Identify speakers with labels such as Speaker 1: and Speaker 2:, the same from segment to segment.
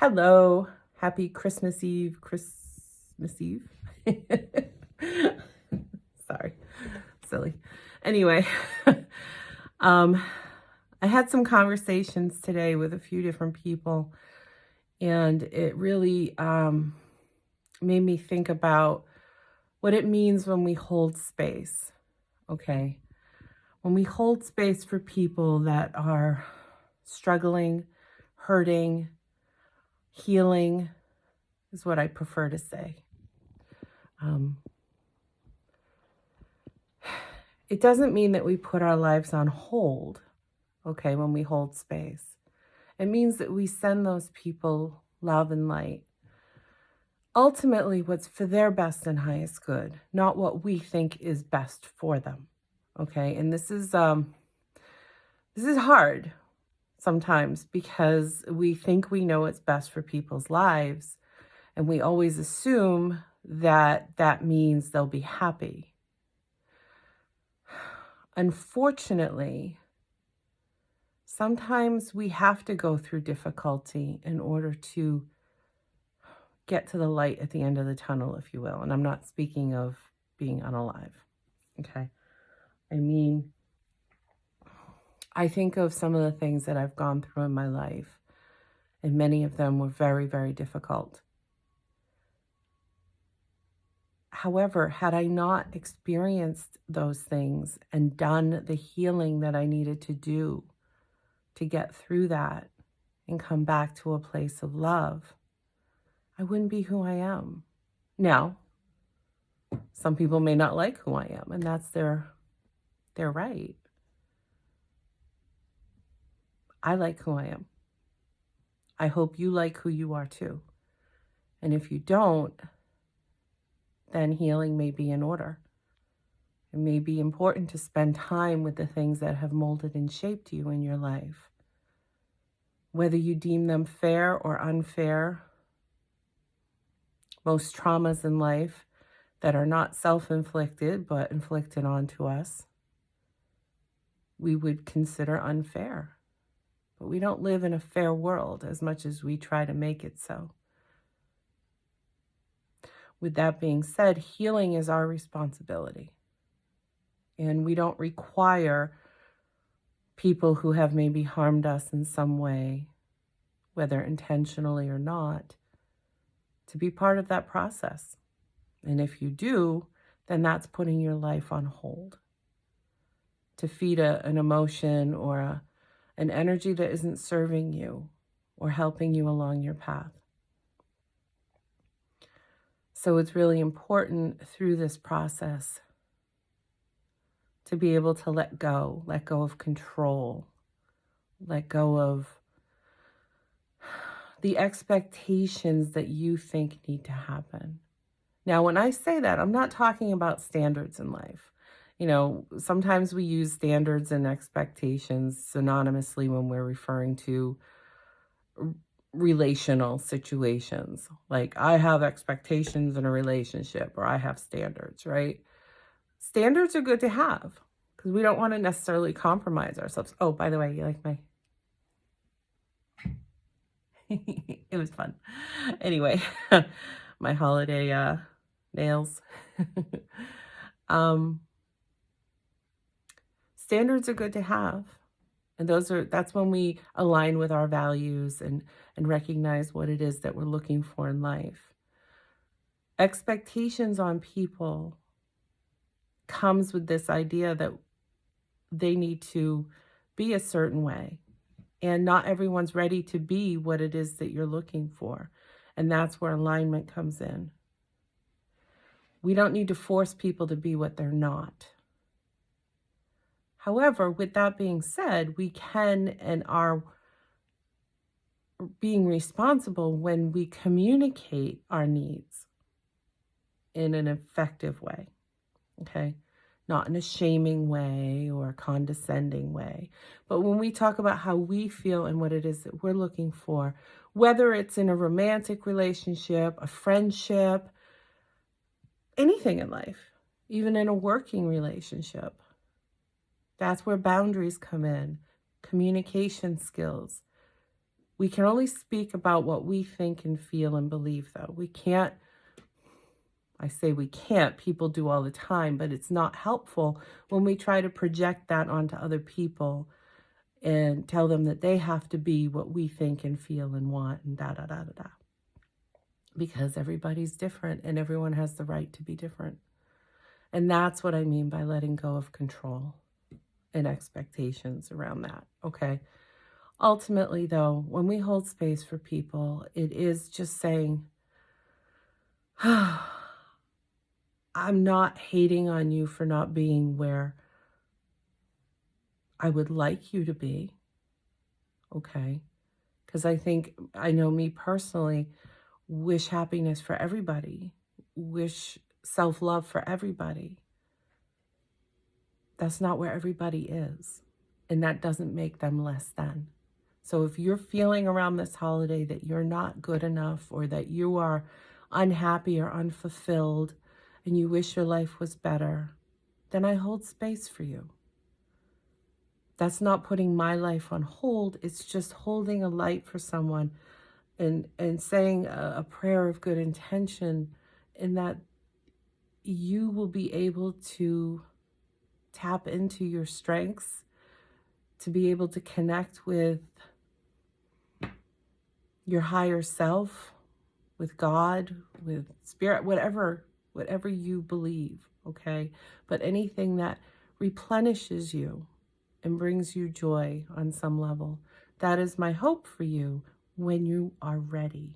Speaker 1: Hello. Happy Christmas Eve. Christmas Eve. Sorry. Silly. Anyway, um I had some conversations today with a few different people, and it really made me think about what it means when we hold space. Okay? When we hold space for people that are struggling, hurting, healing is what I prefer to say. Um, it doesn't mean that we put our lives on hold, okay, when we hold space. It means that we send those people love and light. Ultimately, what's for their best and highest good, not what we think is best for them. Okay, and this is hard sometimes because we think we know what's best for people's lives, and we always assume that that means they'll be happy. Unfortunately, sometimes we have to go through difficulty in order to get to the light at the end of the tunnel, if you will. And I'm not speaking of being unalive. Okay. I mean, I think of some of the things that I've gone through in my life, and many of them were very, very difficult. However, had I not experienced those things and done the healing that I needed to do to get through that and come back to a place of love, I wouldn't be who I am. Now, some people may not like who I am, and that's their right. I like who I am. I hope you like who you are too. And if you don't, then healing may be in order. It may be important to spend time with the things that have molded and shaped you in your life. Whether you deem them fair or unfair, most traumas in life that are not self-inflicted but inflicted onto us, we would consider unfair. But we don't live in a fair world as much as we try to make it so. With that being said, healing is our responsibility. And we don't require people who have maybe harmed us in some way, whether intentionally or not, to be part of that process. And if you do, then that's putting your life on hold to feed an emotion or an energy that isn't serving you or helping you along your path. So it's really important through this process to be able to let go of control, let go of the expectations that you think need to happen. Now, when I say that, I'm not talking about standards in life. You know, sometimes we use standards and expectations synonymously when we're referring to relational situations. Like, I have expectations in a relationship, or I have standards, right? Standards are good to have because we don't want to necessarily compromise ourselves. Oh, by the way, you like my... It was fun. Anyway, my holiday nails. um, Standards are good to have. And that's when we align with our values and recognize what it is that we're looking for in life. Expectations on people comes with this idea that they need to be a certain way. And not everyone's ready to be what it is that you're looking for. And that's where alignment comes in. We don't need to force people to be what they're not. However, with that being said, we can and are being responsible when we communicate our needs in an effective way, okay? Not in a shaming way or a condescending way, but when we talk about how we feel and what it is that we're looking for, whether it's in a romantic relationship, a friendship, anything in life, even in a working relationship. That's where boundaries come in, communication skills. We can only speak about what we think and feel and believe, though. We can't, I say we can't, people do all the time, but it's not helpful when we try to project that onto other people and tell them that they have to be what we think and feel and want and da da da da da. Because everybody's different and everyone has the right to be different. And that's what I mean by letting go of control and expectations around that, okay? Ultimately, though, when we hold space for people, it is just saying, I'm not hating on you for not being where I would like you to be, okay? Because I know me personally, wish happiness for everybody, wish self-love for everybody. That's not where everybody is, and that doesn't make them less than. So if you're feeling around this holiday that you're not good enough or that you are unhappy or unfulfilled and you wish your life was better, then I hold space for you. That's not putting my life on hold. It's just holding a light for someone and saying a prayer of good intention, in that you will be able to tap into your strengths, to be able to connect with your higher self, with God, with spirit, whatever you believe, okay? But anything that replenishes you and brings you joy on some level, that is my hope for you when you are ready.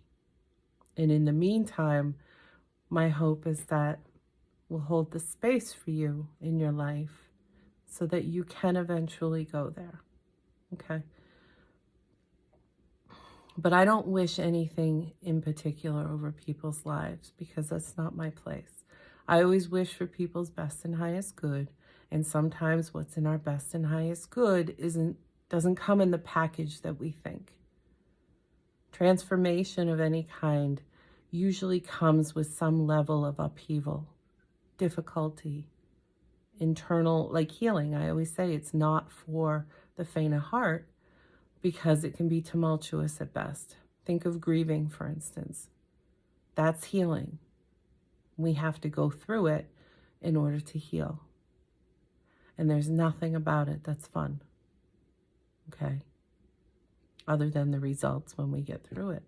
Speaker 1: And in the meantime, my hope is that we'll hold the space for you in your life so that you can eventually go there, okay? But I don't wish anything in particular over people's lives because that's not my place. I always wish for people's best and highest good. And sometimes what's in our best and highest good doesn't come in the package that we think. Transformation of any kind usually comes with some level of upheaval, difficulty, internal, like healing. I always say it's not for the faint of heart, because it can be tumultuous at best. Think of grieving, for instance. That's healing. We have to go through it in order to heal. And there's nothing about it that's fun, okay? Other than the results when we get through it.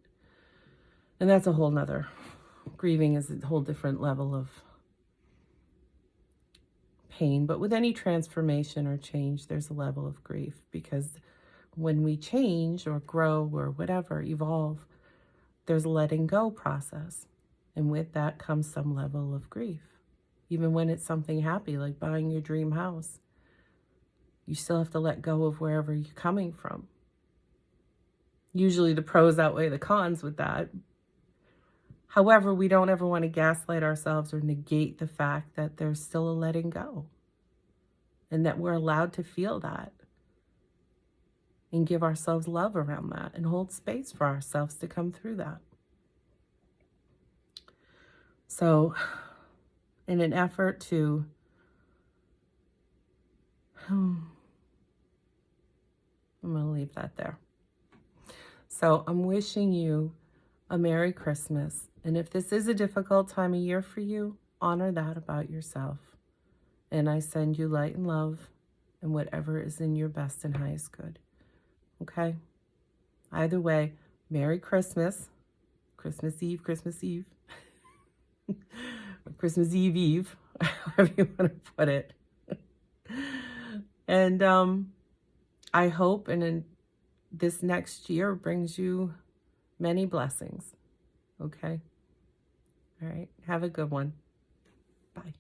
Speaker 1: And that's a whole nother, grieving is a whole different level of pain. But with any transformation or change, there's a level of grief, because when we change or grow or whatever, evolve, there's a letting go process. And with that comes some level of grief. Even when it's something happy, like buying your dream house, you still have to let go of wherever you're coming from. Usually the pros outweigh the cons with that. However, we don't ever want to gaslight ourselves or negate the fact that there's still a letting go and that we're allowed to feel that. And give ourselves love around that and hold space for ourselves to come through that. So, in an effort to I'm going to leave that there. So, I'm wishing you a Merry Christmas. And if this is a difficult time of year for you, honor that about yourself. And I send you light and love and whatever is in your best and highest good. Okay? Either way, Merry Christmas. Christmas Eve, Christmas Eve. Christmas Eve Eve, however you want to put it. And I hope this next year brings you many blessings. Okay? All right. Have a good one. Bye.